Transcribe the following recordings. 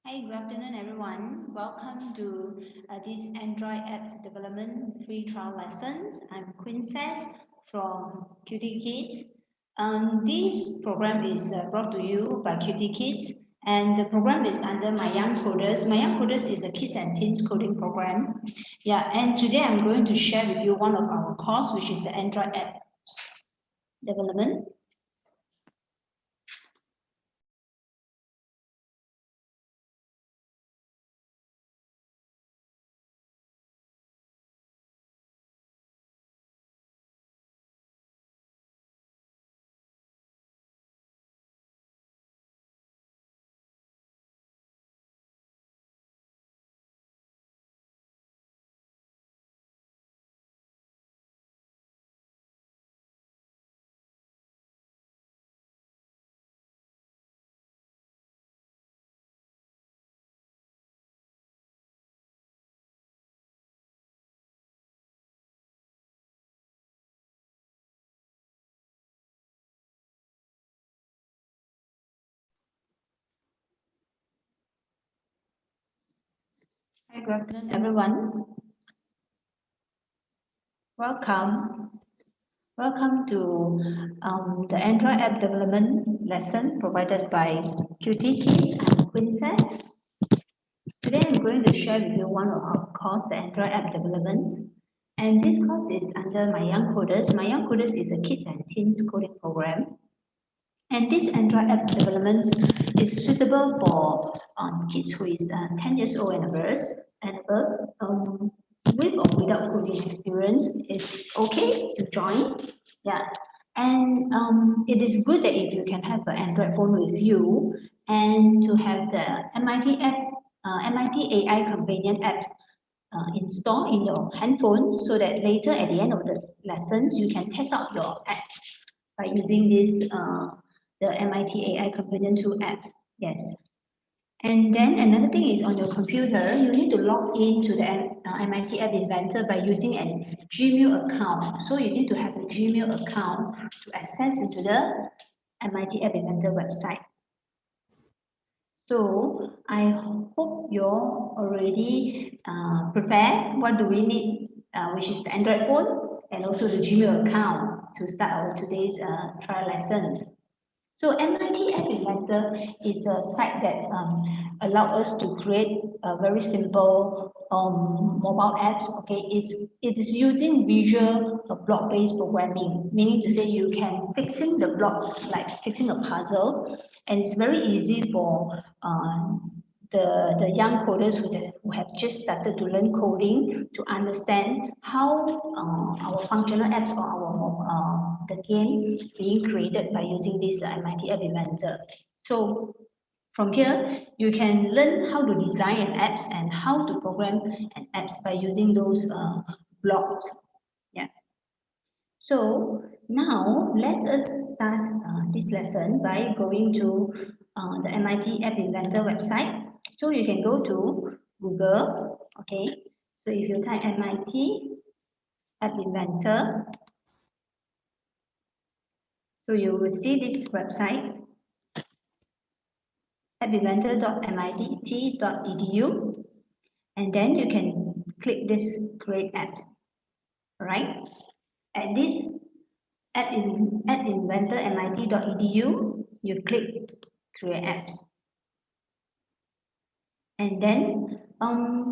Hi, good afternoon, everyone. Welcome to this Android apps development free trial lessons. I'm Queencess from Kidz. This program is brought to you by Kidz, and the program is under My Young Coders. My Young Coders is a kids and teens coding program. Yeah, and today I'm going to share with you one of our course, which is the Android app development. Hi, good afternoon, everyone. Welcome. Welcome to the Android app development lesson provided by Kidz and Queencess. Today I'm going to share with you one of our course, the Android app development. And this course is under My Young Coders. My Young Coders is a kids and teens coding program. And this Android app development is suitable for kids who is 10 years old and above. With or without coding experience is okay to join. Yeah. And it is good that if you can have an Android phone with you and to have the MIT app, MIT AI companion app installed in your handphone so that later at the end of the lessons, you can test out your app by using this the MIT AI companion 2 app. Yes. And then another thing is on your computer, you need to log into the MIT App Inventor by using a Gmail account. So you need to have a Gmail account to access into the MIT App Inventor website. So I hope you're already prepared. What do we need, which is the Android phone and also the Gmail account to start our today's trial lessons. So MIT App Inventor is a site that allows us to create a very simple mobile apps. Okay, it is using visual block-based programming, meaning to say you can fixing the blocks like fixing a puzzle, and it's very easy for the young coders who have just started to learn coding to understand how our functional apps or our the game being created by using this MIT App Inventor. So from here, you can learn how to design an apps and how to program an apps by using those blocks. Yeah. So now let's us start this lesson by going to the MIT App Inventor website. So you can go to Google, okay? So if you type MIT App Inventor, so you will see this website, appinventor.mit.edu, and then you can click this Create Apps, right? At this appinventor.mit.edu, you click Create Apps. And then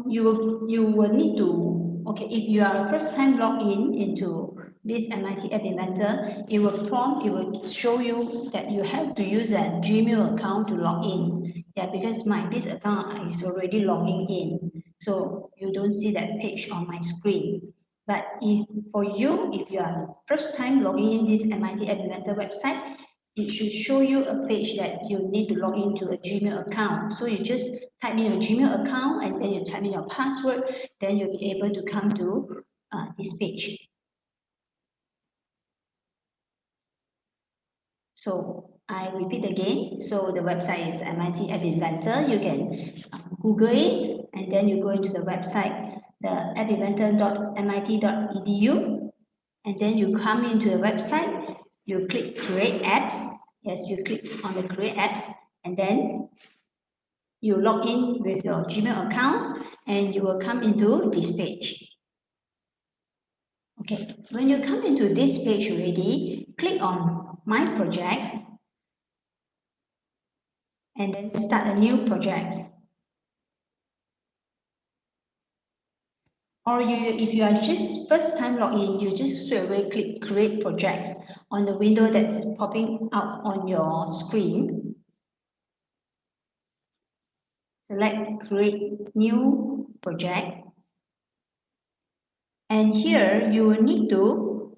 you will need to, okay, if you are first time log into this MIT App Inventor, it will show you that you have to use a Gmail account to log in. Yeah, because this account is already logging in. So you don't see that page on my screen. But if you are first time logging in this MIT App Inventor website, it should show you a page that you need to log into a Gmail account. So you just type in your Gmail account and then you type in your password, then you'll be able to come to this page. So I repeat again. So the website is MIT App Inventor. You can Google it and then you go into the website, the appinventor.mit.edu, and then you come into the website, you click Create Apps. Yes, you click on the Create Apps, and then you log in with your Gmail account and you will come into this page. Okay, when you come into this page already, click on My Projects and then start a new project. Or if you are just first time login, you just straight away click Create Projects on the window that's popping out on your screen. Select Create New Project. And here you will need to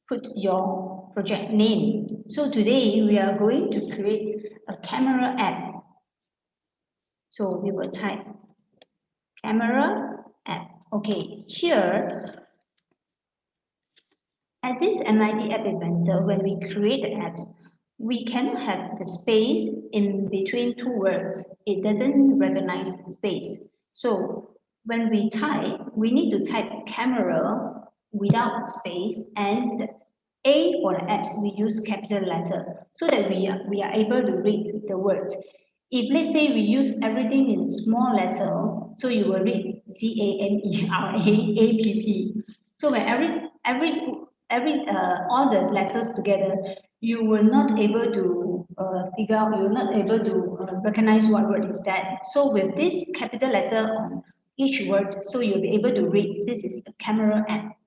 put your project name. So today we are going to create a camera app. So we will type camera app. Okay, here at this MIT App Inventor, when we create the apps, we cannot have the space in between two words. It doesn't recognize the space. So when we type, we need to type camera without space, and the A for the apps, we use capital letter so that we are able to read the words. If let's say we use everything in small letter, so you will read CAMERAAPP. So when all the letters together, you will not able to figure out, you will not able to recognize what word is that. So with this capital letter on each word, so you'll be able to read this is a camera app.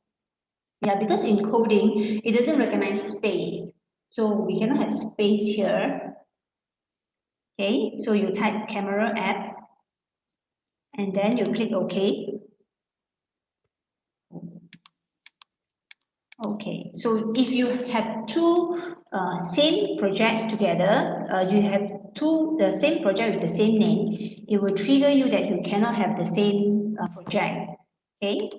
Yeah, because in coding, it doesn't recognize space. So we cannot have space here. Okay, so you type camera app and then you click OK. Okay, so if you have two same project together, you have the same project with the same name, it will trigger you that you cannot have the same project. Okay,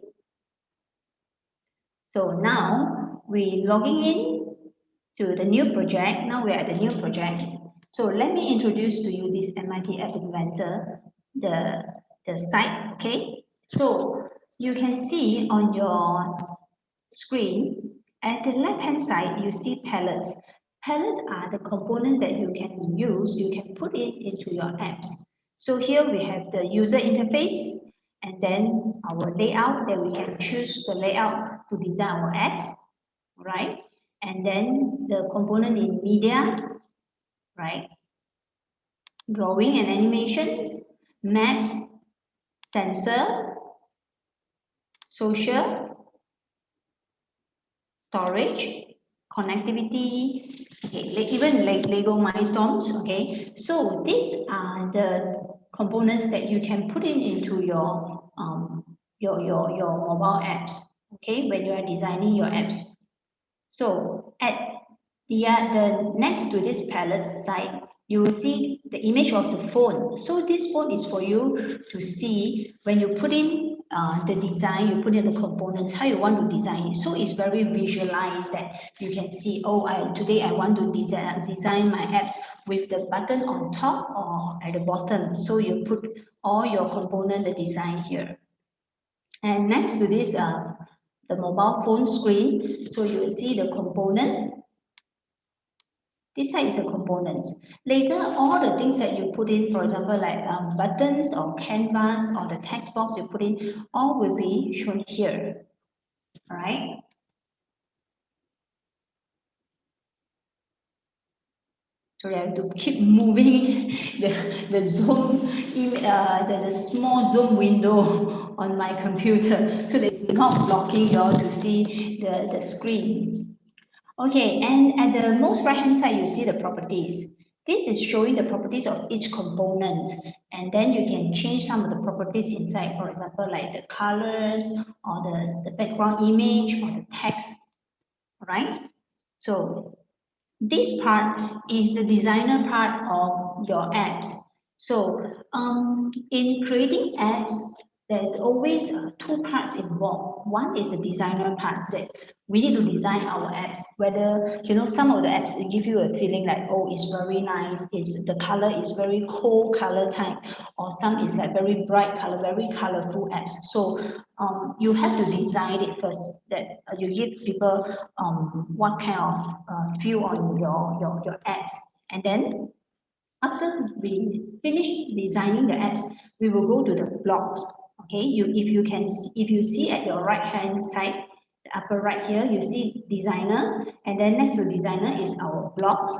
so now we logging in to the new project. Now we are at the new project. So let me introduce to you this MIT App Inventor, the site. Okay, so you can see on your screen, at the left-hand side, you see palettes. Palettes are the components that you can use, you can put it into your apps. So here we have the user interface, and then our layout, that we can choose the layout to design our apps, right? And then the component in media, right? Drawing and animations, maps, sensor, social, storage, connectivity, okay, even like Lego Mindstorms, okay. So these are the components that you can put into your mobile apps, okay, when you are designing your apps. So at the next to this palette side, you will see the image of the phone. So this phone is for you to see when you put in the design, you put in the components, how you want to design it. So it's very visualized that you can see, oh, today I want to design my apps with the button on top or at the bottom. So you put all your component, the design here. And next to this, the mobile phone screen, so you will see the component. This side is the components. Later, all the things that you put in, for example, like buttons or canvas or the text box you put in, all will be shown here. All right. So you have to keep moving the zoom, the small zoom window on my computer, so that it's not blocking you all to see the screen. Okay, and at the most right-hand side, you see the properties. This is showing the properties of each component, and then you can change some of the properties inside, for example, like the colors or the background image or the text, right? So this part is the designer part of your apps. So in creating apps, there's always two parts involved. One is the designer parts, that we need to design our apps, whether, you know, some of the apps give you a feeling like, oh, it's very nice, the color is very cool color type, or some is like very bright color, very colorful apps. So you have to design it first, that you give people what kind of feel on your apps, and then After we finish designing the apps, we will go to the blocks. Okay, if you see at your right hand side, the upper right here, you see designer, and then next to designer is our blocks.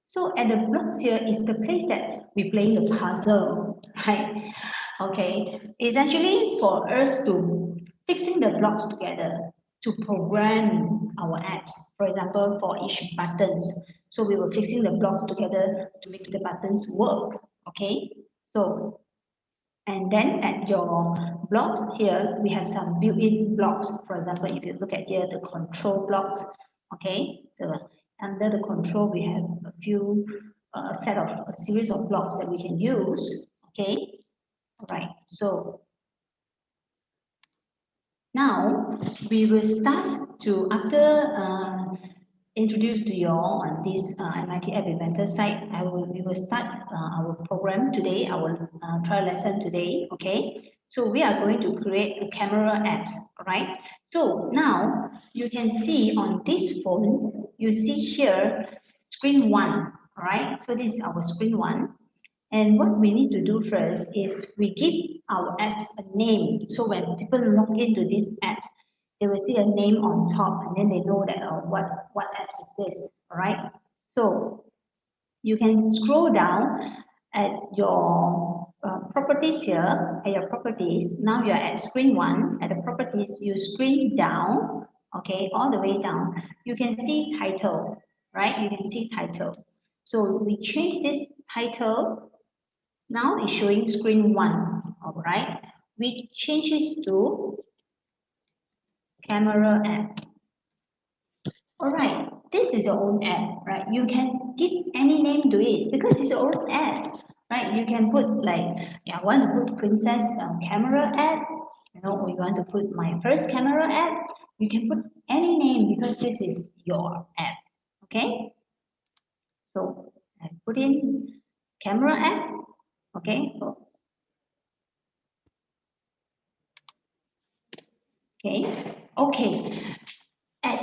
So at the blocks here is the place that we play the puzzle, right? Okay, it's actually for us to fixing the blocks together to program our apps. For example, for each buttons. So we were fixing the blocks together to make the buttons work. Okay, so and then at your blocks here, we have some built-in blocks. For example, if you look at here, the control blocks, okay, under the control, we have a few a series of blocks that we can use, okay. All right, so now we will start to, after introduce to you all on this MIT App Inventor site, we will start our program today, our trial lesson today, okay? So we are going to create a camera apps, all right? So now you can see on this phone, you see here screen one, all right? So this is our screen one. And what we need to do first is we give our apps a name. So when people log into these apps, they will see a name on top, and then they know that what apps is this, all right? So you can scroll down at your properties here, at your properties. Now you're at screen one. At the properties, you screen down, okay, all the way down. You can see title, right? You can see title. So we change this title. Now it's showing screen one, all right? We change it to camera app. All right, this is your own app, right? You can give any name to it because it's your own app, right? You can put like, yeah, I want to put Queencess camera app, you know, or you want to put my first camera app. You can put any name because this is your app, okay? So I put in camera app, okay? Okay. At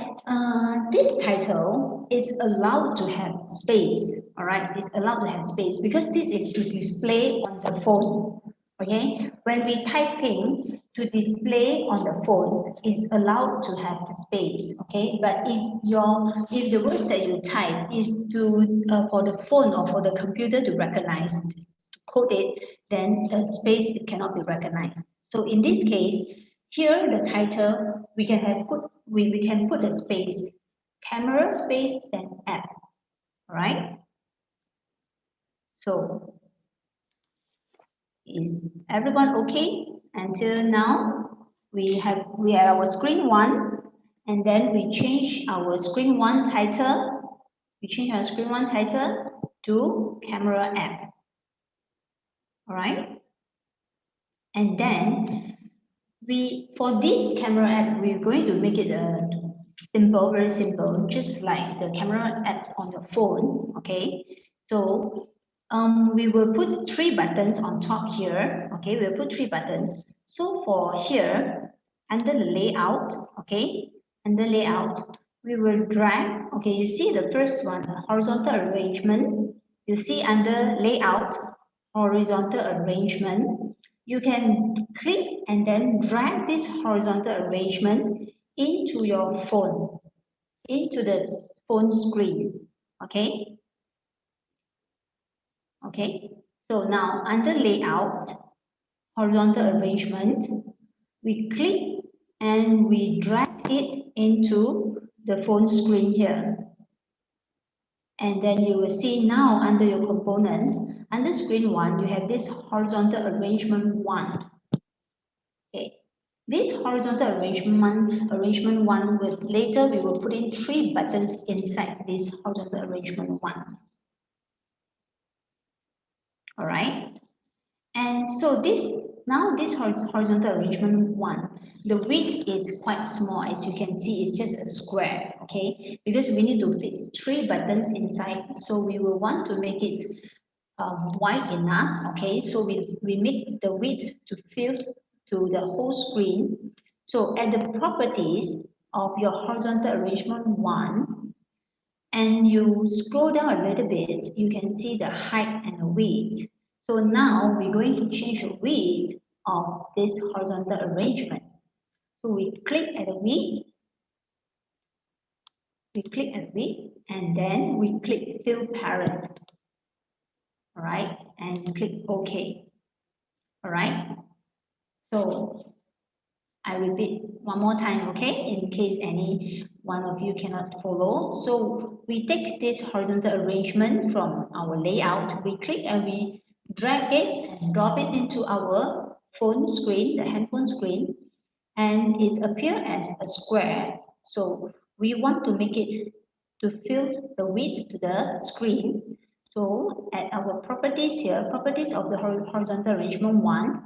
this title is allowed to have space, all right? It's allowed to have space because this is to display on the phone, okay? When we typing to display on the phone is allowed to have the space, okay? But if the words that you type is to for the phone or for the computer to recognize, to code it, then the space cannot be recognized. So in this case, here the title we can have we can put a space, camera space, then app, right? So is everyone okay? Until now, we have our screen one, and then we change our screen one title. We change our screen one title to camera app. All right, and then for this camera app, we're going to make it a simple, very simple, just like the camera app on your phone, okay? So we will put 3 buttons on top here, okay? We'll put 3 buttons. So for here, under the layout, okay? Under layout, we will drag, okay, you see the first one, horizontal arrangement. You see under layout, horizontal arrangement, you can click and then drag this horizontal arrangement into your phone, into the phone screen, okay? Okay, so now under layout, horizontal arrangement, we click and we drag it into the phone screen here. And then you will see now under your components, under screen 1, you have this horizontal arrangement 1. Okay. This horizontal arrangement 1 will later we will put in 3 buttons inside this horizontal arrangement 1. All right. And so this horizontal arrangement 1, the width is quite small. As you can see, it's just a square, okay? Because we need to fit 3 buttons inside, so we will want to make it wide enough, okay? So we make the width to fit to the whole screen. So at the properties of your horizontal arrangement 1, and you scroll down a little bit, you can see the height and the width. So now we're going to change the width of this horizontal arrangement. So we click at the width, and then we click Fill Parent. All right, and click OK. All right. So I repeat one more time, okay, in case any one of you cannot follow. So we take this horizontal arrangement from our layout, we click and we drag it and drop it into our phone screen, the handphone screen, and it appears as a square. So we want to make it to fill the width to the screen. So at our properties here, properties of the horizontal arrangement 1,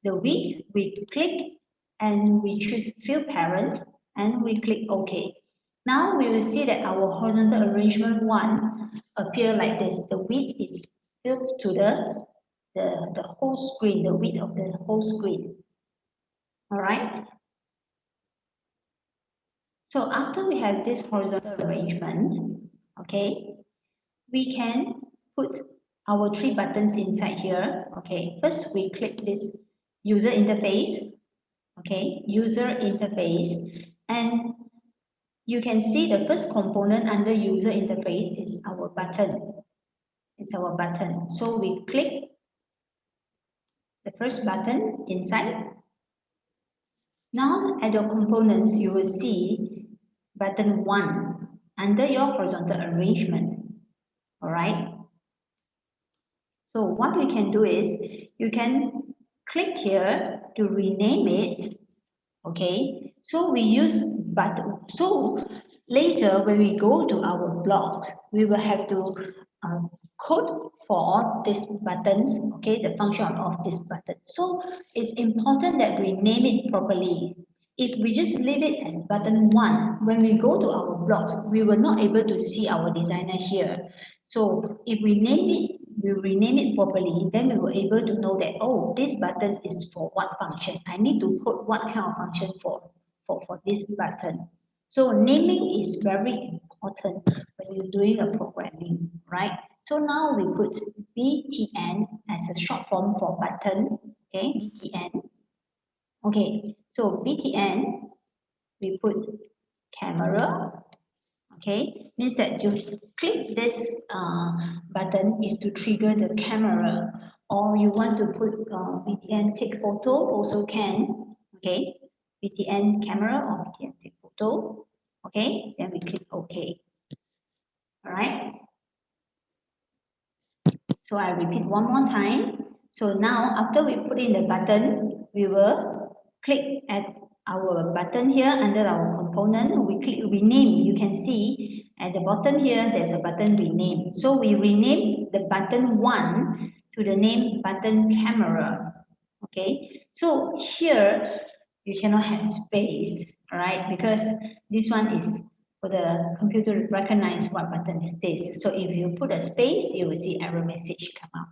the width, we click and we choose Fill Parent and we click OK. Now we will see that our horizontal arrangement 1 appear like this. The width is filled to the whole screen, the width of the whole screen. All right. So after we have this horizontal arrangement, okay, we can put our 3 buttons inside here. Okay, first we click this user interface. Okay, user interface, and you can see the first component under user interface is our button. It's our button. So we click the first button inside. Now at your components, you will see button 1 under your horizontal arrangement. All right. So what we can do is you can click here to rename it. Okay. So we use button. So later when we go to our blogs, we will have to code for these buttons. Okay, the function of this button. So it's important that we name it properly. If we just leave it as button 1, when we go to our blogs, we will not able to see our designer here. So if we rename it properly, then we will able to know that, oh, this button is for what function. I need to code what kind of function for this button. So naming is very important when you're doing a programming, right? So now we put BTN as a short form for button, okay, BTN. Okay, so BTN, we put camera, okay, means that you click this button is to trigger the camera, or you want to put BTN take photo also can, okay, BTN camera or BTN take photo, okay, then we click OK. All right. So I repeat one more time. So now after we put in the button, we will click at our button here under our component. We click rename. You can see at the bottom here, there's a button rename. So we rename the button 1 to the name button camera. Okay. So here you cannot have space, all right? Because this one is for the computer to recognize what button is this. So if you put a space, you will see error message come out.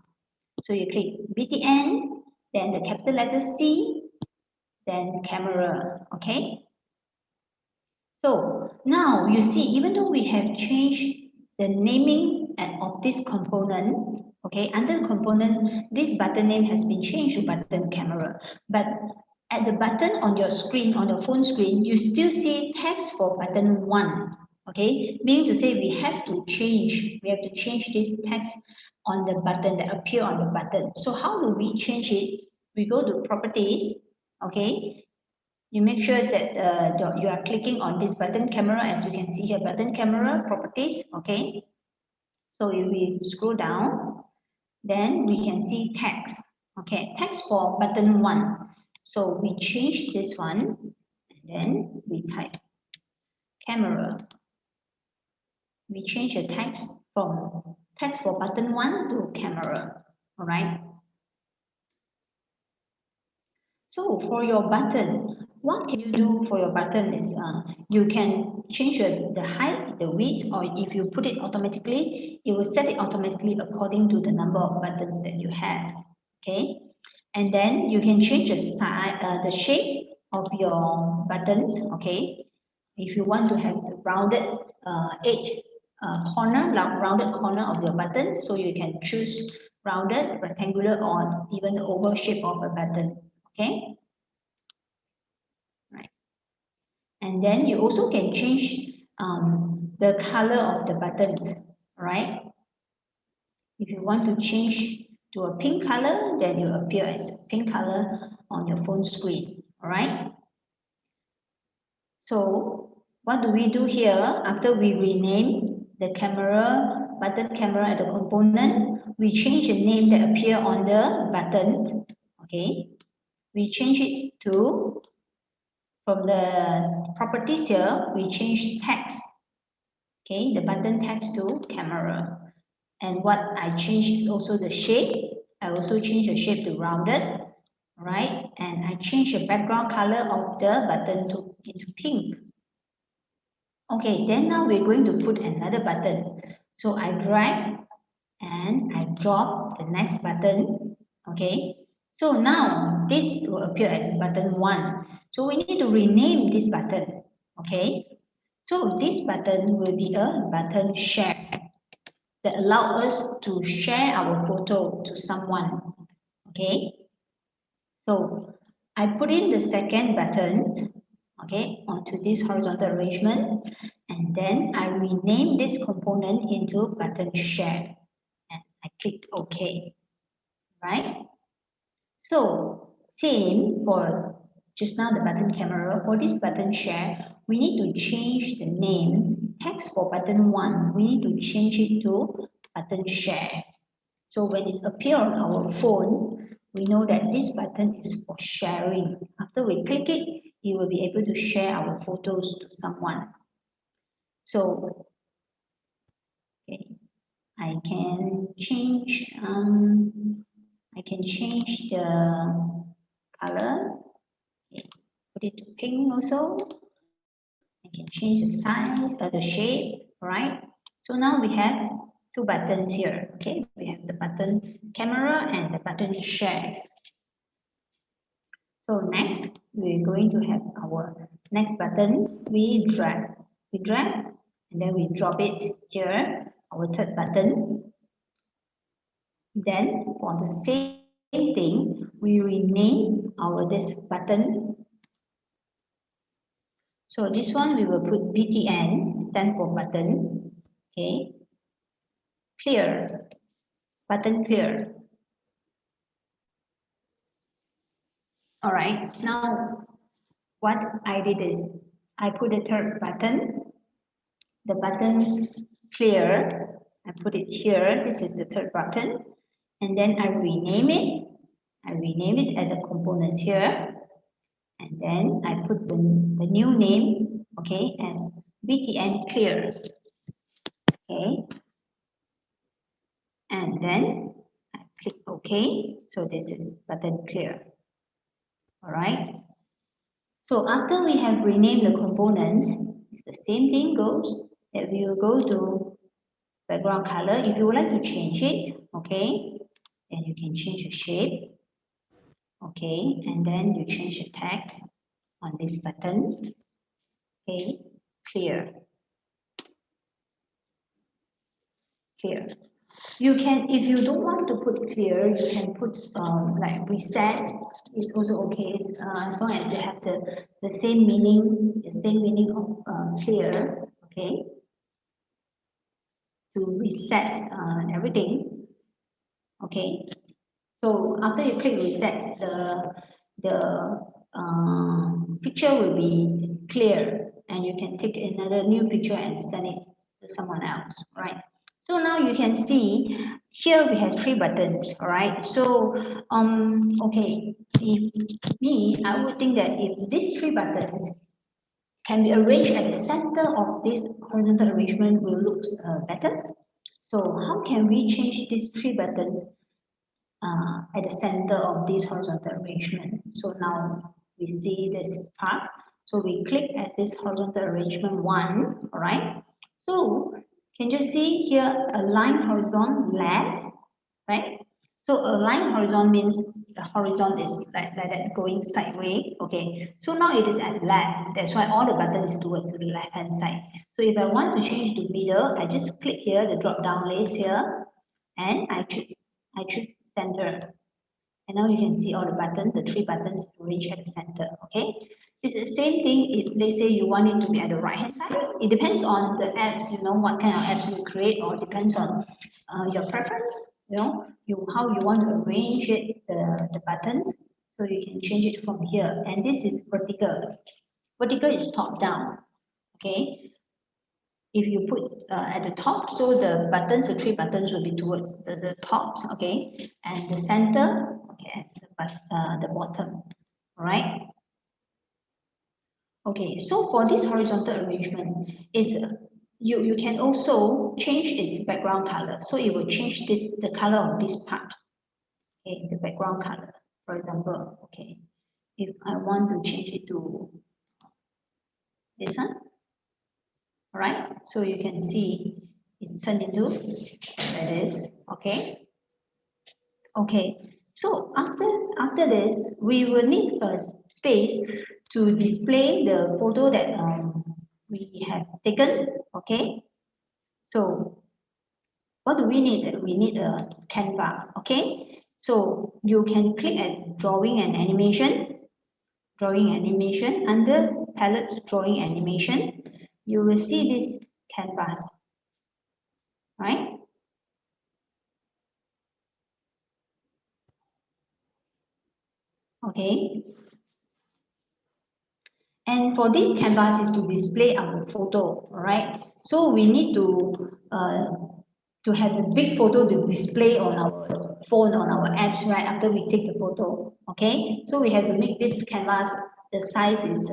So you click BTN, then the capital letter C, then camera, okay? So now you see, even though we have changed the naming of this component, okay, under the component, this button name has been changed to button camera, but at the button on your screen, on the phone screen, you still see text for button 1, okay, meaning to say we have to change this text on the button that appear on the button. So how do we change it? We go to properties, okay, you make sure that you are clicking on this button camera, as you can see here, button camera properties, okay. So if we scroll down, then we can see text, okay, text for button 1. So we change this one, and then we type camera. We change the text from text for button 1 to camera, all right. So for your button, what can you do for your button is you can change the height, the width, or if you put it automatically, it will set it automatically according to the number of buttons that you have, okay? And then you can change the size, the shape of your buttons, okay? If you want to have the rounded edge, corner, rounded corner of your button. So you can choose rounded, rectangular, or even the oval shape of a button. Okay. Right. And then you also can change the color of the buttons. Right. If you want to change to a pink color, then you appear as a pink color on your phone screen. All right. So what do we do here after we rename the camera, button camera at the component? We change the name that appear on the button. Okay. We change it to, from the properties here, we change text. Okay, the button text to camera. And what I changed is also the shape. I also change the shape to rounded, right? And I change the background color of the button to into pink. Okay, then now we're going to put another button. So I drag and I drop the next button. Okay, so now this will appear as button 1. So we need to rename this button. Okay, so this button will be a button share that allows us to share our photo to someone. Okay, so I put in the second button, okay, onto this horizontal arrangement, and then I rename this component into button share, and I click OK, right? So same for just now the button camera. For this button share, we need to change the name text for button 1. We need to change it to button share. So when it appears on our phone, we know that this button is for sharing. After we click it, you will be able to share our photos to someone. So, okay, I can change the color. Okay, put it to pink also. I can change the size or the shape, right? So now we have two buttons here. Okay, we have the button camera and the button share. So next, we're going to have our next button. We drag, and then we drop it here, our third button. Then for the same thing, we rename this button. So this one we will put BTN, stand for button. Okay. Clear, button clear. All right, now what I did is I put a third button, the button clear. I put it here. This is the third button, and then I rename it. I rename it as the components here, and then I put the new name, okay, as BTN clear. Okay, and then I click OK. So this is button clear. All right. So after we have renamed the components, the same thing goes that we will go to background color. If you would like to change it, okay, then you can change the shape, okay, and then you change the text on this button, okay, clear. You can, if you don't want to put clear, you can put like reset. It's also okay, as long as they have the same meaning of clear, okay, to reset everything, okay. So after you click reset, the picture will be clear, and you can take another new picture and send it to someone else, right? So now you can see here we have 3 buttons, all right? So okay, if me, I would think that if these 3 buttons can be arranged at the center of this horizontal arrangement, will look better. So how can we change these 3 buttons at the center of this horizontal arrangement? So now we see this part. So we click at this horizontal arrangement 1, all right? So can you see here a line horizon left, right? So a line horizon means the horizon is like that going sideways. Okay. So now it is at left. That's why all the button is towards the left hand side. So if I want to change to middle, I just click here, the drop down list here, and I choose center. And now you can see all the buttons, the 3 buttons arranged at the center, okay? It's the same thing if let's say you want it to be at the right hand side. It depends on the apps, you know, what kind of apps you create, or depends on your preference, you know, how you want to arrange it, the buttons. So you can change it from here. And this is vertical. Vertical is top down, okay? If you put at the top, so the buttons, the 3 buttons will be towards the tops, okay? And the center, okay, at the bottom, all right? Okay, so for this horizontal arrangement, is you can also change its background color. So it will change the color of this part, okay, the background color, for example, okay. If I want to change it to this one, all right, so you can see it's turned into that is, okay. Okay, so after this, we will need a space to display the photo that we have taken, okay. So what do we need? We need a canvas, okay. So you can click at drawing and animation, under palettes drawing animation. You will see this canvas, right? Okay. And for this canvas is to display our photo, right? So we need to have a big photo to display on our phone, on our apps, right? After we take the photo, okay? So we have to make this canvas, the size is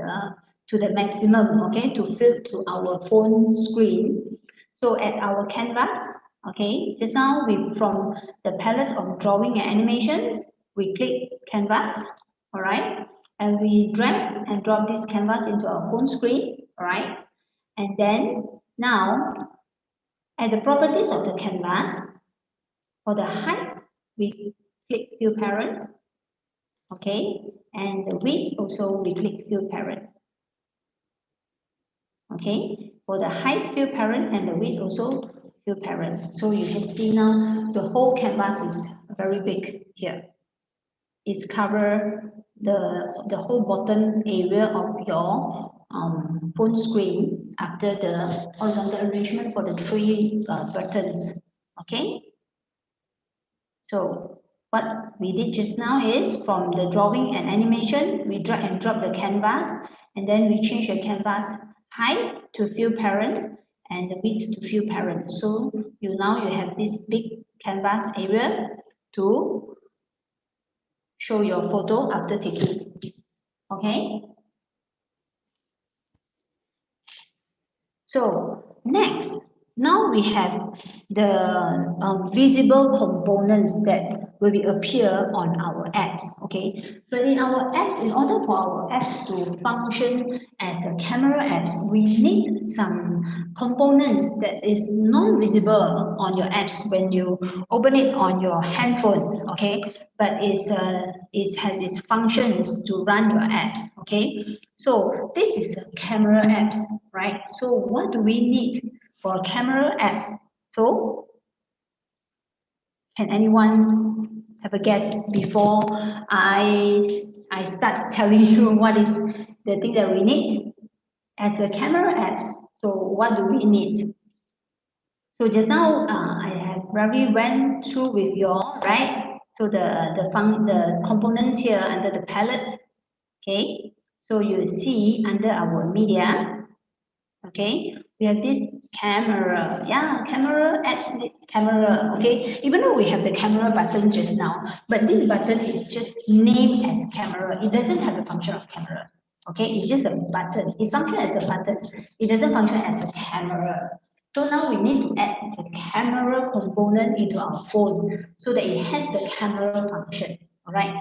to the maximum, okay? To fit to our phone screen. So at our canvas, okay, just now from the palette of drawing and animations, we click canvas, all right? And we drag and drop this canvas into our phone screen, all right? And then now, at the properties of the canvas, for the height, we click fill parent, okay? And the width also, we click fill parent, okay? For the height fill parent and the width also fill parent. So you can see now the whole canvas is very big here. It's cover the whole bottom area of your phone screen after the horizontal arrangement for the 3 buttons, okay? So what we did just now is from the drawing and animation, we drag and drop the canvas, and then we change the canvas height to fill parent and the width to fill parent. So now you have this big canvas area to show your photo after taking, okay? So next, now we have the visible components that will appear on our apps, okay? But in our apps, in order for our apps to function as a camera apps, we need some components that is non-visible on your apps when you open it on your handphone, okay? But it has its functions to run your apps, okay? So this is a camera apps, right? So what do we need for camera apps? So can anyone have a guess before I start telling you what is the thing that we need as a camera apps? So what do we need? So just now I have already went through with you all, right? So the components here under the palette, okay? So you see under our media, okay, we have this camera, yeah, camera, actually camera, okay, even though we have the camera button just now, but this button is just named as camera. It doesn't have the function of camera, okay, it's just a button. It functions as a button, it doesn't function as a camera. So now we need to add the camera component into our phone so that it has the camera function, all right?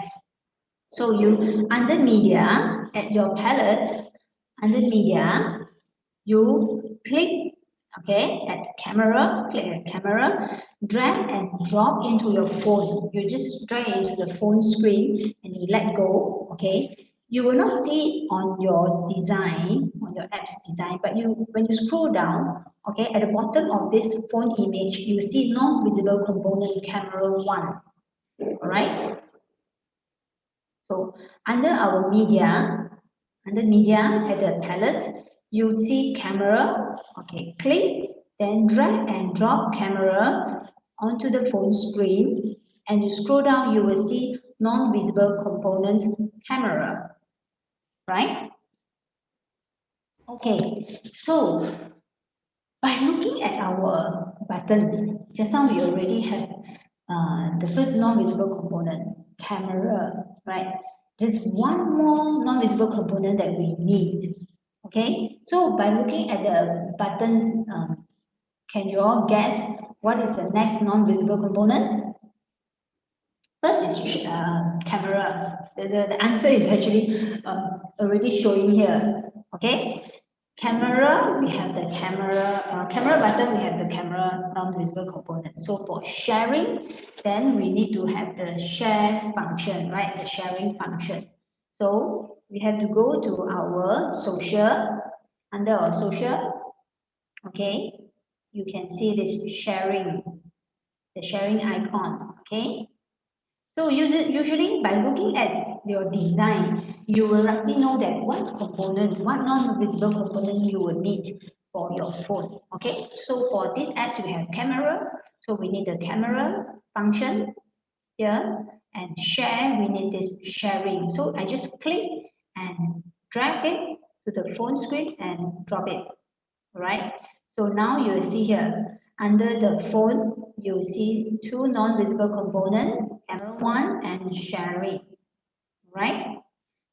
So you, under media, at your palette, under media, you click, okay, at camera, click at camera, drag and drop into your phone. You just drag into the phone screen and you let go, okay. You will not see it on your design, on your app's design, but when you scroll down, okay, at the bottom of this phone image, you see non-visible component camera 1. All right. So under our media, at the palette, you see camera. Okay, click, then drag and drop camera onto the phone screen, and you scroll down, you will see non-visible components camera, right? Okay, so by looking at our buttons, just now we already have the first non-visible component, camera, right? There's one more non-visible component that we need. Okay, so by looking at the buttons, can you all guess what is the next non-visible component? First is camera. The answer is actually already showing here. Okay, camera, we have the camera button, we have the camera non-visible component. So for sharing, then we need to have the share function, right? The sharing function. So we have to go to our social. Under our social, okay, you can see this sharing, the sharing icon, okay? So usually by looking at your design, you will roughly know that what component, what non-visible component you will need for your phone. Okay, so for this app, we have camera. So we need the camera function here, and share, we need this sharing. So I just click and drag it to the phone screen and drop it. All right. So now you see here, under the phone, you see two non-visible components, camera 1 and sharing, right?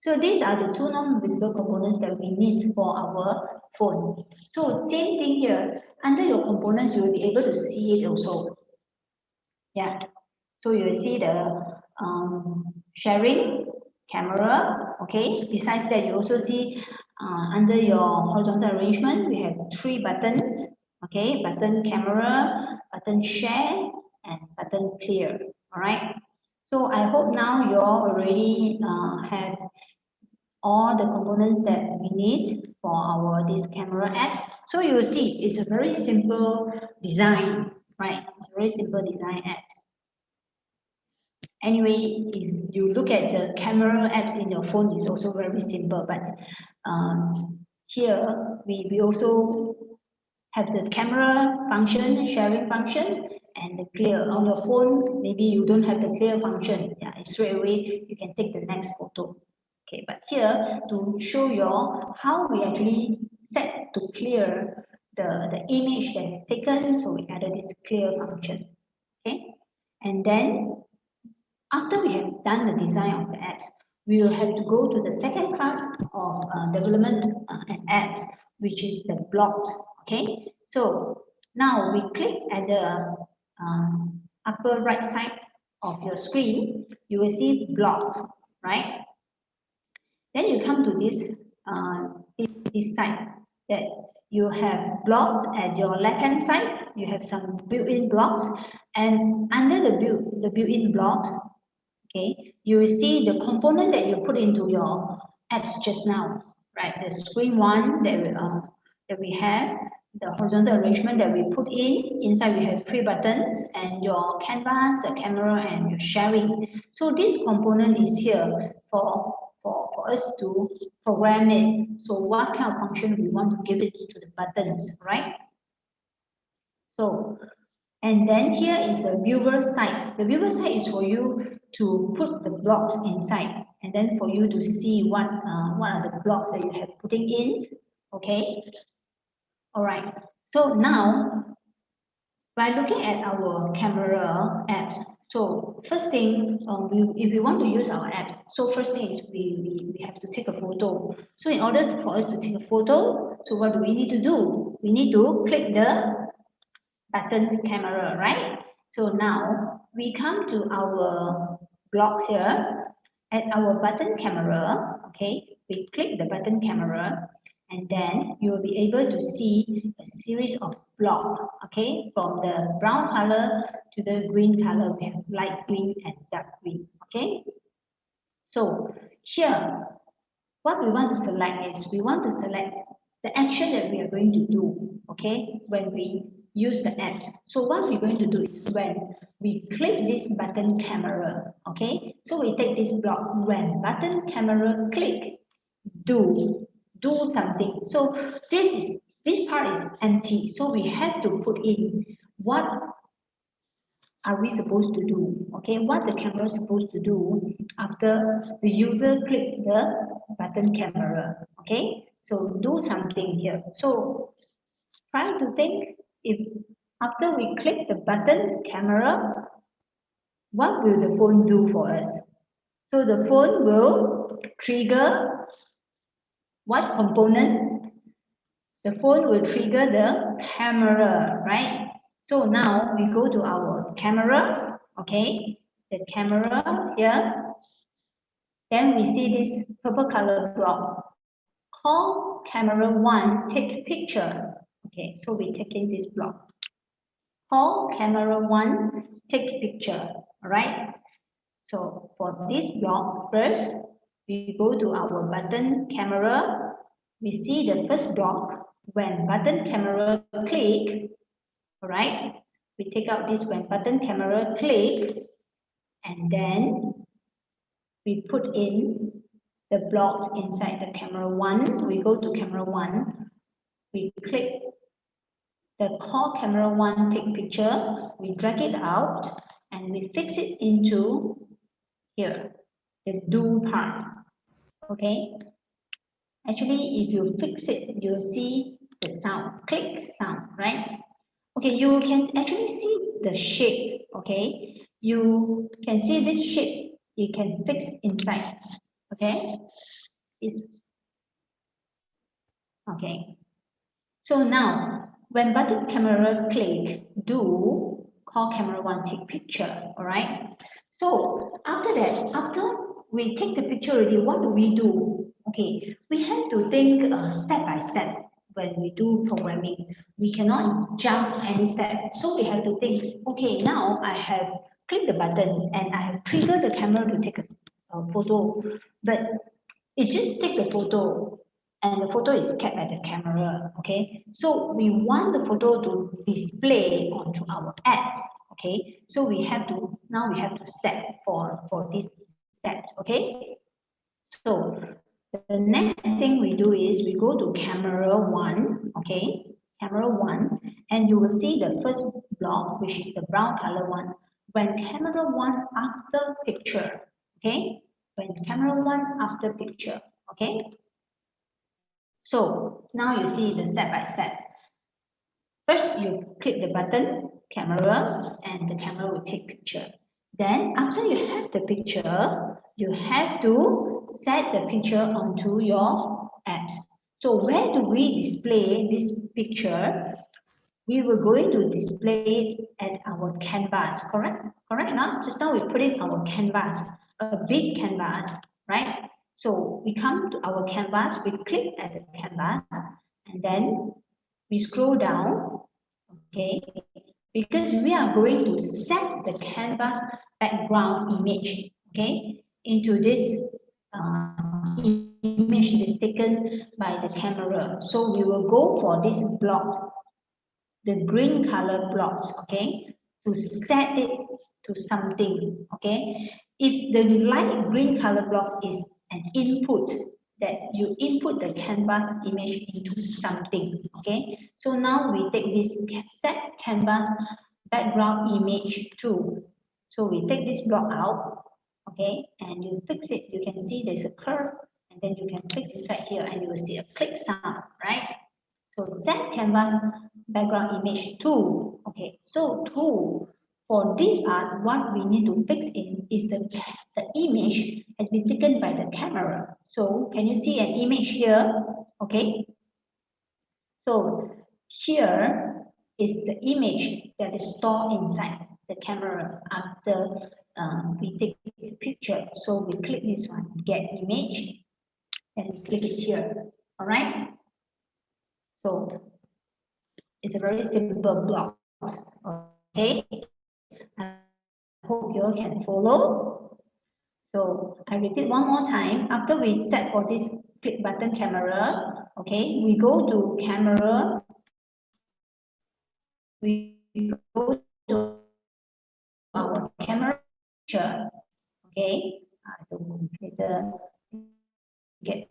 So these are the two non-visible components that we need for our phone. So same thing here, under your components, you will be able to see it also. Yeah. So you will see the sharing, camera, okay? Besides that, you also see under your horizontal arrangement, we have 3 buttons, okay? Button camera, button share, and button clear, all right? So I hope now you all already have all the components that we need for our this camera apps. So you will see it's a very simple design, right? It's a very simple design apps. Anyway, if you look at the camera apps in your phone, it's also very simple. But here, we also have the camera function, sharing function, and the clear. On your phone, maybe you don't have the clear function. Yeah, straight away, you can take the next photo. Okay, but here, to show you all how we actually set to clear the image that is taken, so we added this clear function. Okay, and then after we have done the design of the apps, we will have to go to the second part of development and apps, which is the blocks. Okay, so now we click at the upper right side of your screen, you will see blocks, right? Then you come to this side that you have blocks at your left hand side. You have some built-in blocks, and under the built-in blocks, okay, you will see the component that you put into your apps just now, right? The screen one that we have, the horizontal arrangement that we put in. Inside we have 3 buttons, and your canvas, the camera, and your sharing. So this component is here for us to program it. So what kind of function we want to give it to the buttons, right? So, and then here is the viewer side. The viewer side is for you to put the blocks inside, and then for you to see what are the blocks that you have putting in. Okay. All right. So now, by looking at our camera apps, so first thing, if we want to use our apps, so first thing is we have to take a photo. So in order for us to take a photo, so what do we need to do? We need to click the button camera, right? So now we come to our blocks here. At our button camera, okay, we click the button camera, and then you will be able to see a series of blocks, okay, from the brown color to the green color. We have light green and dark green, okay. So here, what we want to select is we want to select the action that we are going to do, okay, when we use the app. So what we're going to do is when we click this button camera, okay, so we take this block, when button camera click, do something. So this part is empty, so we have to put in what are we supposed to do, okay, what the camera is supposed to do after the user click the button camera, okay. So do something here. So try to think, if after we click the button camera, what will the phone do for us? So the phone will trigger what component? The phone will trigger the camera, right? So now we go to our camera, okay? The camera here. Then we see this purple color block. Call camera 1, take picture. Okay, so we're taking this block. Call camera 1, take picture, all right? So for this block, first, we go to our button camera. We see the first block, when button camera click, all right? We take out this when button camera click, and then we put in the blocks inside the camera 1. We go to camera 1, we click the call camera 1 take picture, we drag it out, and we fix it into here, the do part, okay? Actually, if you fix it, you'll see the sound, click sound, right? Okay, you can actually see the shape, okay? You can see this shape, you can fix inside, okay? It's okay. So now, when button camera click, do call camera 1 take picture, all right? So after that, after we take the picture already, what do we do? Okay, we have to think step by step when we do programming. We cannot jump any step. So we have to think, okay, now I have clicked the button and I have triggered the camera to take a photo, but it just take the photo and the photo is kept at the camera, okay? So we want the photo to display onto our apps, okay? So we have to, now we have to set for these steps, okay? So the next thing we do is we go to camera 1, okay? Camera 1, and you will see the first block, which is the brown color one. When camera 1 after picture, okay? When camera 1 after picture, okay? So now you see the step by step. First, you click the button, camera, and the camera will take picture. Then after you have the picture, you have to set the picture onto your apps. So where do we display this picture? We were going to display it at our canvas, correct? Correct now? Just now we put it on our canvas, a big canvas, right? So we come to our canvas, we click at the canvas, and then we scroll down, okay? Because we are going to set the canvas background image, okay, into this image that's taken by the camera. So we will go for this block, the green color blocks, okay, to set it to something, okay. If the light green color blocks is an input, that you input the canvas image into something, okay. So now we take this set canvas background image to, so we take this block out, okay, and you fix it. You can see there's a curve, and then you can fix inside here, and you will see a click sound, right? So set canvas background image 2. Okay, so 2. For this part, what we need to fix in is the image has been taken by the camera. So can you see an image here? Okay. So here is the image that is stored inside the camera after we take the picture. So we click this one, get image, and we click it here. All right. So it's a very simple block. Okay. I hope you all can follow. So I repeat one more time. After we set for this click button camera. Okay, we go to camera. We go to our camera picture. Okay, to later get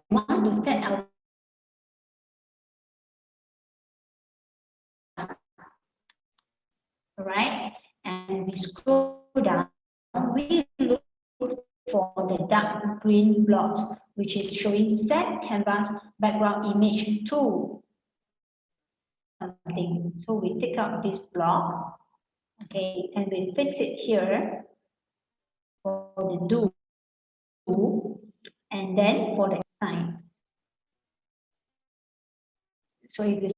want to set our right, and we scroll down. We look for the dark green blot, which is showing set canvas background image to something. So we take out this block, okay, and we fix it here for the do, and then for the sign. So if you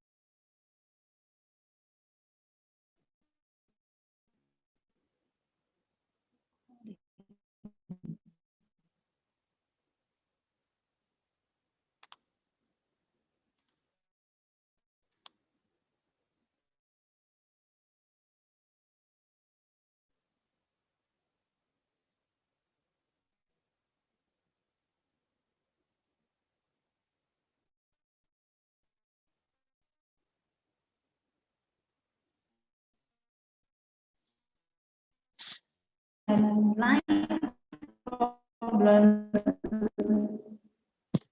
line problem,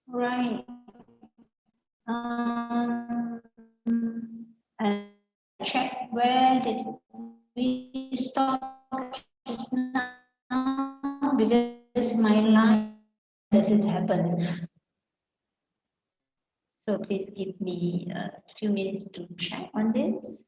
right? And check where did we stop just now, because my line doesn't happen. So please give me a few minutes to check on this.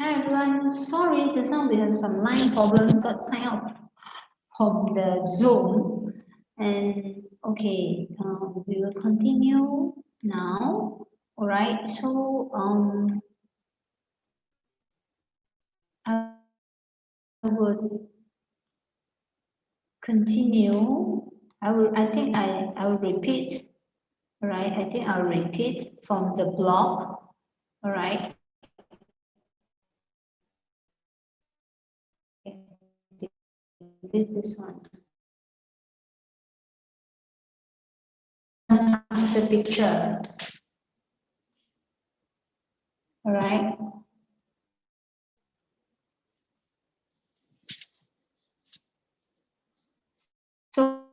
Hi everyone, sorry, just now we have some line problem, got signed out from the Zoom. And okay, we will continue now. All right, so I would continue. I will repeat. All right, I think I'll repeat from the blog. All right. This one. The picture. All right. So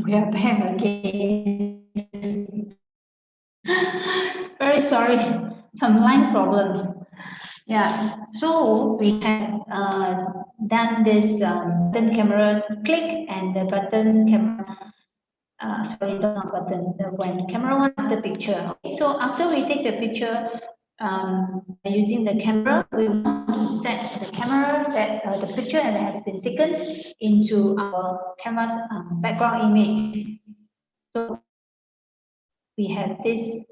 We are back again. Very sorry, some line problem. Yeah, so we have done this button camera click and the button camera. Sorry, not button. When camera one of the picture. Okay, so after we take the picture using the camera, we want to set the camera that the picture that has been taken into our camera's background image. So we have this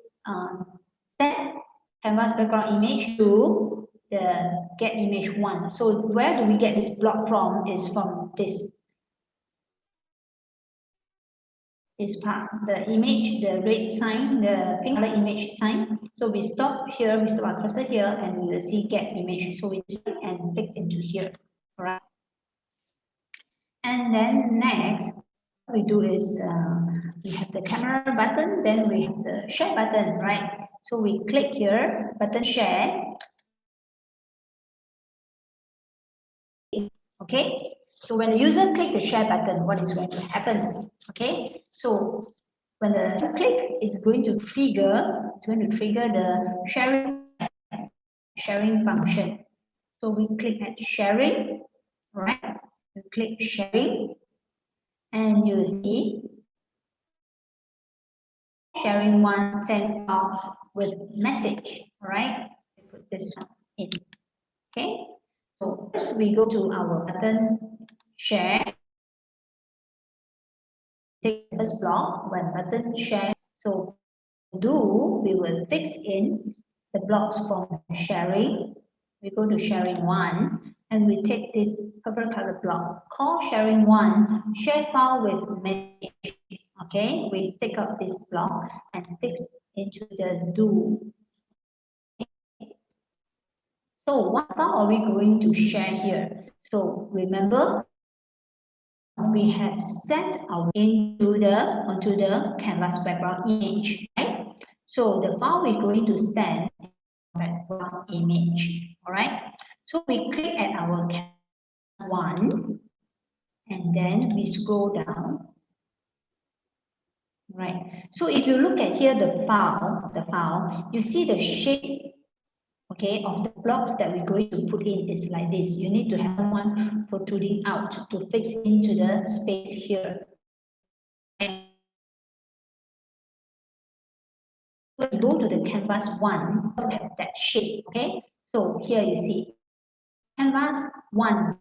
set canvas background image to the get image one. So where do we get this block from? Is from this part, the image, the red sign, the pink color image sign. So we stop here, we stop our cursor here, and we will see get image. So we click and click into here, all right? And then next, what we do is we have the camera button, then we have the share button, right? So we click here, button share. Okay, so when the user click the share button, what is going to happen? Okay, so when the click, it's going to trigger the sharing function. So we click at sharing, right? You click sharing, and you see sharing one sent off with message, right? We put this one in. Okay, so first we go to our button share. Take the first block when button share. So we will fix in the blocks from sharing. We go to sharing one and we take this purple color block, call sharing one, share file with message. Okay, we take out this block and fix into the do. So what file are we going to share here? So remember, we have set our onto the canvas background image, right? So the file we're going to send background image, all right? So we click at our canvas one, and then we scroll down, right? So if you look at here the file, you see the shape, okay, of the blocks that we're going to put in is like this. You need to have one protruding out to fix into the space here. When you go to the canvas one, have that shape, okay? So here you see canvas one.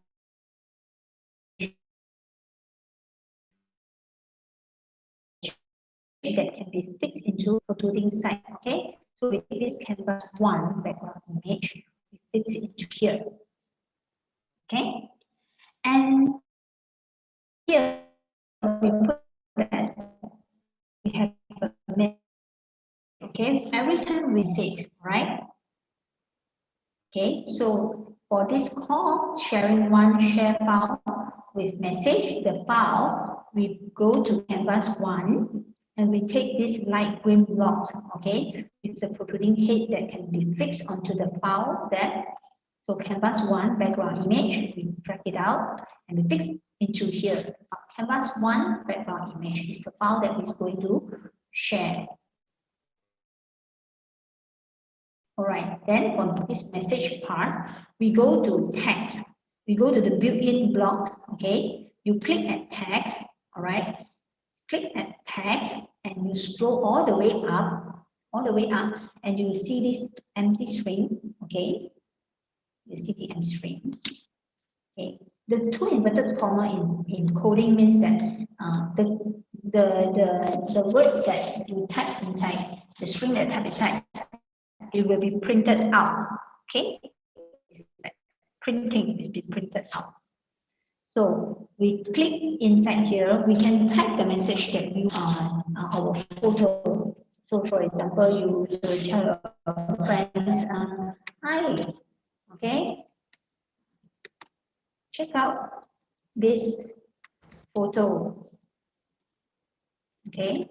That can be fixed into protruding side, okay? So we take this canvas one background image, we fix it into here, okay? And here we put that we have a message, okay? Every time we save, right? Okay, so for this call, sharing one share file with message, the file, we go to canvas one and we take this light green block, okay, with the protruding head that can be fixed onto the file there. So canvas one background image, we drag it out and we fix into here. Canvas one background image is the file that is going to share. All right, then on this message part, we go to text. We go to the built-in block, okay? You click at text, all right? Click at text and you scroll all the way up, and you see this empty string, okay? You see the empty string, okay? The two inverted comma in coding means that the words that you type inside, the string that type inside, it will be printed out, okay? It's like printing will be printed out. So we click inside here, we can type the message that you our photo. So for example, you will tell your friends, hi, okay? Check out this photo, okay?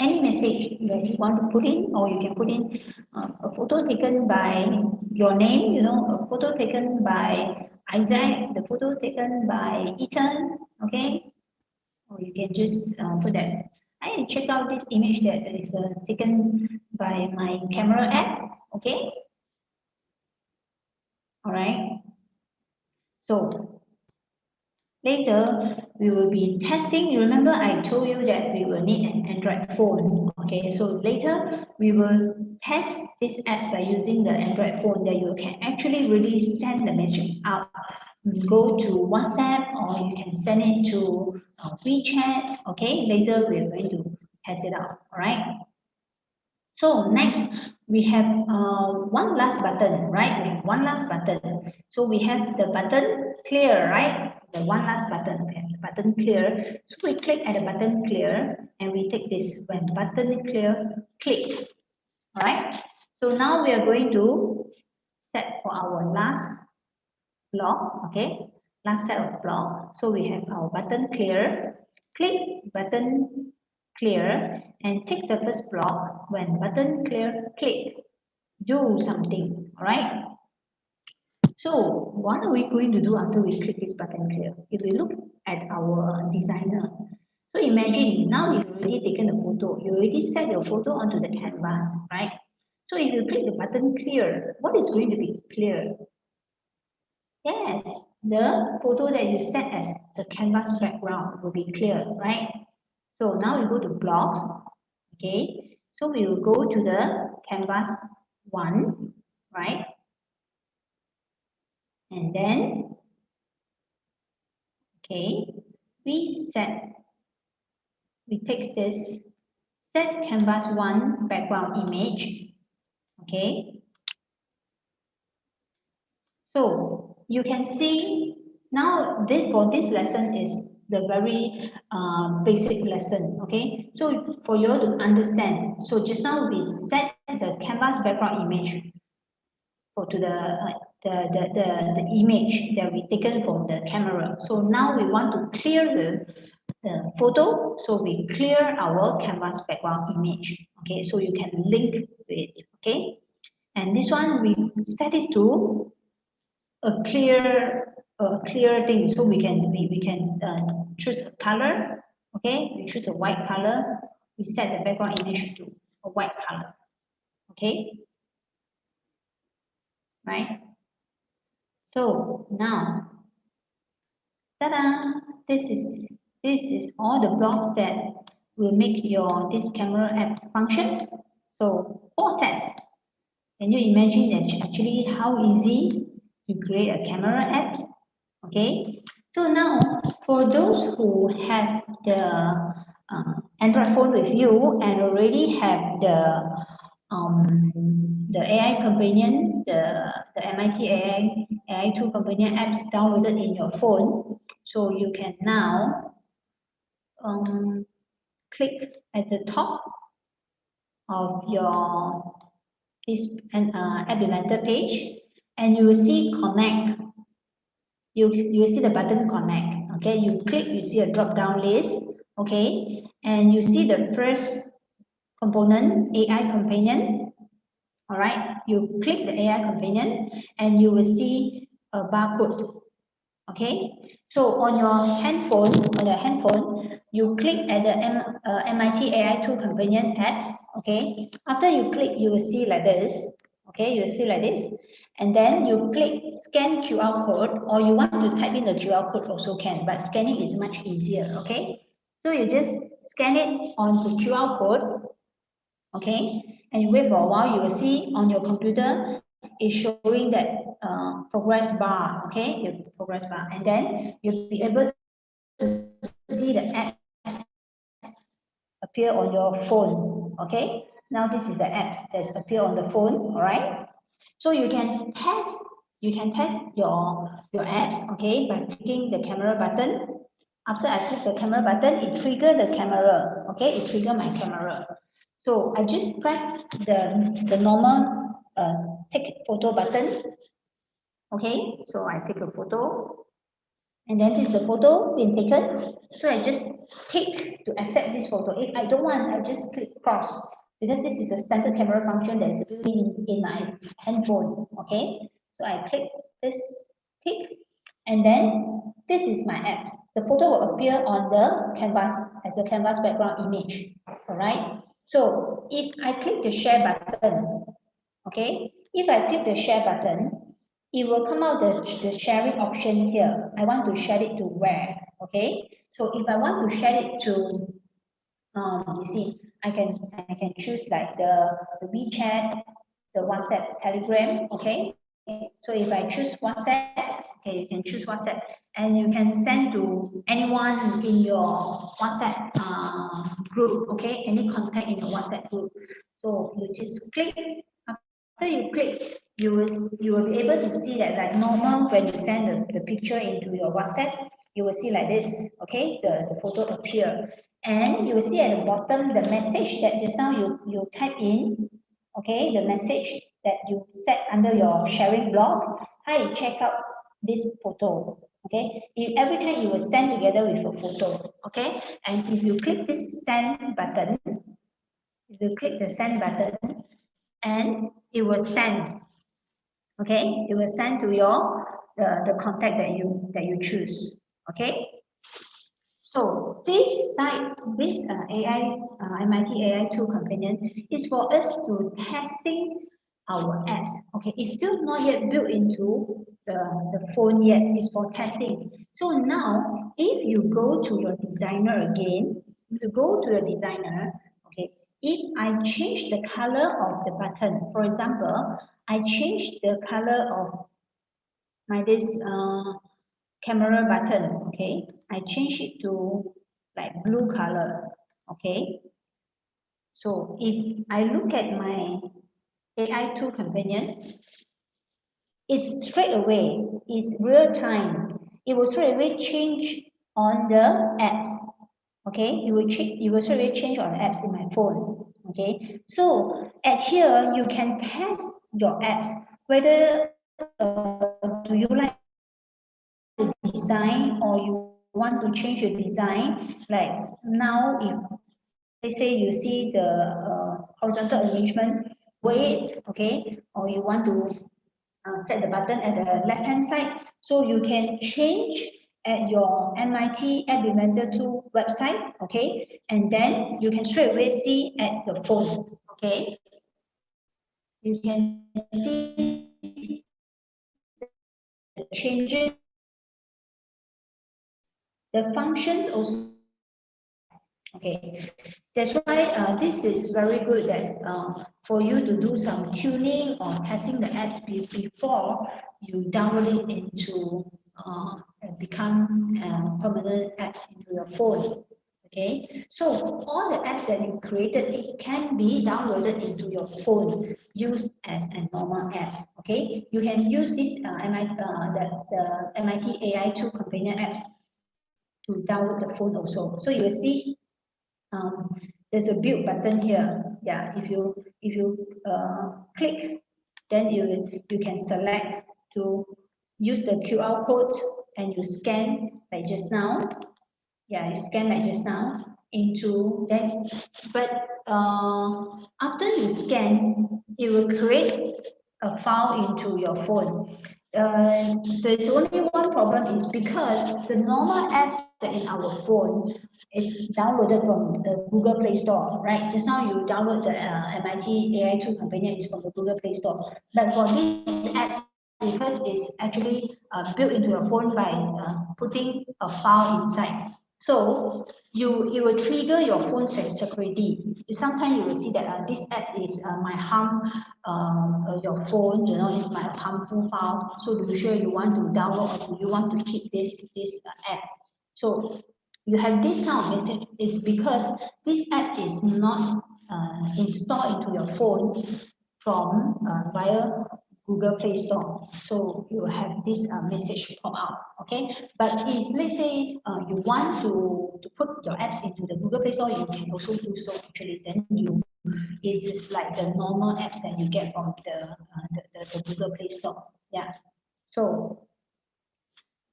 Any message that you want to put in, or you can put in a photo taken by your name, you know, a photo taken by Isaac, the photo taken by Ethan, okay? you can just put that. I check out this image that is taken by my camera app. Okay. All right. So later we will be testing. You remember I told you that we will need an Android phone. Okay. So later we will test this app by using the Android phone that you can actually really send the message out. Go to WhatsApp or you can send it to WeChat. Okay. Later we're going to test it out. All right. So next we have one last button, right? We have one last button. So we have the button clear, right? The one last button, okay, the button clear. So we click at the button clear and we take this when button clear, click. All right. So now we are going to set for our last block, okay? Last set of block. So we have our button clear, click button clear and take the first block when button clear, click, do something, all right? So what are we going to do after we click this button clear? If we look at our designer, so imagine now you've already taken a photo, you already set your photo onto the canvas, right? So if you click the button clear, what is going to be clear? Yes, the photo that you set as the canvas background will be clear, right? So now we go to blocks, okay? So we will go to the canvas one, right? And then, okay, we take this set canvas one background image, okay? So you can see now this for this lesson is the very basic lesson, okay? So for you to understand, so just now we set the canvas background image or to the image that we taken from the camera. So now we want to clear the photo, so we clear our canvas background image, okay? So you can link it, okay? And this one we set it to a clear thing, so we can choose a color, okay? We choose a white color. We set the background image to a white color, okay? Right? So now, ta-da! This is all the blocks that will make your this camera app function. So 4 sets. Can you imagine that actually how easy to create a camera apps? Okay. So now for those who have the Android phone with you and already have the AI companion, the MIT AI 2 companion apps downloaded in your phone. So you can now click at the top of your this App Inventor page, and you will see connect. You will see the button connect. Okay, you click, you see a drop down list. Okay, and you see the first component AI companion. All right, you click the AI companion and you will see a barcode. Okay, so on your handphone, you click at the MIT AI 2 companion apps. Okay, after you click, you will see like this. Okay, you will see like this, and then you click scan QR code, or you want to type in the QR code also can, but scanning is much easier. Okay, so you just scan it on the QR code. Okay, and you wait for a while, you will see on your computer is showing that progress bar. Okay, your progress bar, and then you'll be able to see the apps appear on your phone. Okay, now this is the apps that appear on the phone. All right, so you can test your apps, okay, by clicking the camera button. After I click the camera button, it trigger the camera. Okay, it trigger my camera. So I just press the normal take photo button. Okay, so I take a photo, and then this is the photo being taken. So I just click to accept this photo. If I don't want, I just click cross, because this is a standard camera function that is built in my handphone. Okay, so I click this tick, And then this is my app. The photo will appear on the canvas as a canvas background image. All right. So if I click the share button, okay, if I click the share button, it will come out the sharing option here. I want to share it to where? Okay. So if I want to share it to, you see, I can choose like the WeChat, the WhatsApp, Telegram. Okay. So if I choose WhatsApp, okay, you can choose WhatsApp, and you can send to anyone in your WhatsApp group. Okay, any contact in your WhatsApp group. So you just click. After you click, you will be able to see that like normal when you send the picture into your WhatsApp, you will see like this. Okay, the photo appear, and you will see at the bottom the message that just now you type in. Okay, the message that you set under your sharing block. Hi, check out this photo. Okay, every time you will send together with a photo. Okay, and if you click this send button, if you click the send button, and it will send. Okay, it will send to your the contact that you choose. Okay. So this site, this MIT AI tool companion is for us to testing our apps. Okay, it's still not yet built into the phone yet. It's for testing. So now, if you go to your designer again, if you go to your designer, okay, if I change the color of the button, for example, I change the color of my this camera button, okay, I change it to like blue color, okay. So if I look at my AI tool companion, it's straight away, it's real time. It will straight away change on the apps, okay. It will straight away change on the apps in my phone, okay. So at here you can test your apps whether do you like the design or you want to change your design. Like now, if let's say you see the horizontal arrangement, weight, okay, or you want to set the button at the left hand side, so you can change at your MIT App Inventor 2 website, okay, and then you can straight away see at the phone, okay. You can see the changes, the functions also. Okay, that's why this is very good that for you to do some tuning or testing the app before you download it into become permanent apps into your phone. Okay, so all the apps that you created, it can be downloaded into your phone, used as a normal apps. Okay, you can use this the MIT AI tool companion apps to download the phone also. So you will see there's a build button here. Yeah, if you click, then you can select to use the QR code and you scan like just now. Yeah, you scan like just now into that. But after you scan, it will create a file into your phone. There's only one problem is because the normal apps that in our phone is downloaded from the Google Play Store, right? Just now you download the MIT AI tool companion is from the Google Play Store. But for this app, because it's actually built into your phone by putting a file inside. So it will trigger your phone security. Sometimes you will see that this app is might harm your phone. You know, it's my harmful file. So to be sure you want to download or do you want to keep this app. So you have this kind of message is because this app is not installed into your phone from via Google Play Store. So you have this message pop out, okay? But if let's say you want to put your apps into the Google Play Store, you can also do so actually. Then it is like the normal apps that you get from the Google Play Store. Yeah. So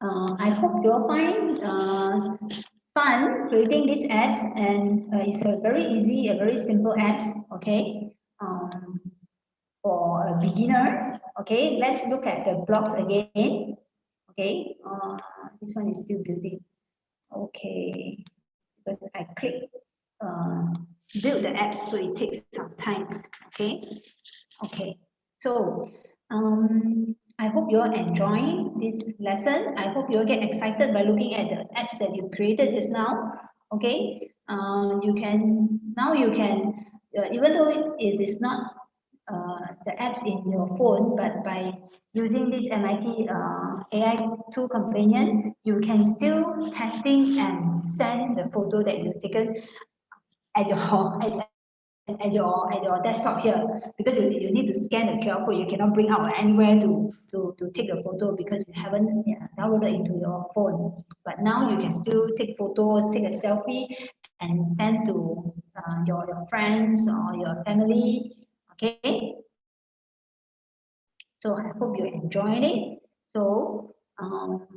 I hope you'll find fun creating these apps, and it's a very easy, a very simple apps, okay? For a beginner, okay? Let's look at the blocks again, Okay, this one is still building. Okay, because I click build the apps, so it takes some time. Okay, okay. So I hope you're enjoying this lesson. I hope you'll get excited by looking at the apps that you created just now. Okay, you can even though it is not the apps in your phone, but by using this MIT AI tool companion, you can still testing and send the photo that you've taken at your at your desktop here, because you need to scan the QR code. You cannot bring out anywhere to take the photo because you haven't downloaded into your phone. But now you can still take photo, take a selfie, and send to your friends or your family. Okay. So I hope you enjoyed it. So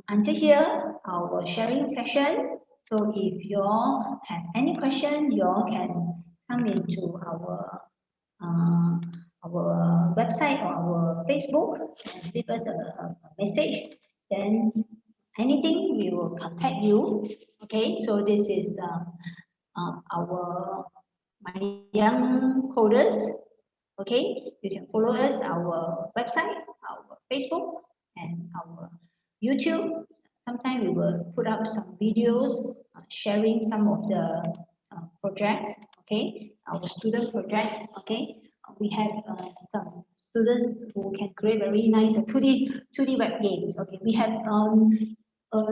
until here, our sharing session. So if you all have any question, you all can come into uh, our website or our Facebook and leave us a message. Then anything we will contact you. Okay, so this is our my young coders. Okay, you can follow us our website, our Facebook, and our YouTube. Sometimes we will put up some videos sharing some of the projects. Okay, our student projects. Okay, we have some students who can create very nice 2D web games. Okay, we have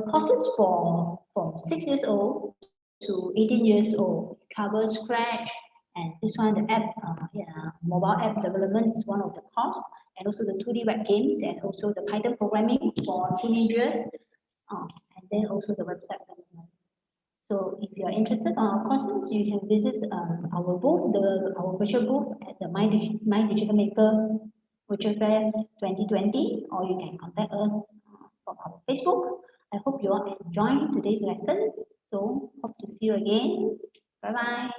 courses for from 6 years old to 18 years old. It covers Scratch, and this one, the app, mobile app development is one of the course, and also the 2D web games, and also the Python programming for teenagers, and then also the website development. So if you are interested in our courses, you can visit our booth, our virtual booth at the My Digital Maker Virtual Fair 2020, or you can contact us from our Facebook. I hope you all enjoyed today's lesson. So hope to see you again. Bye bye.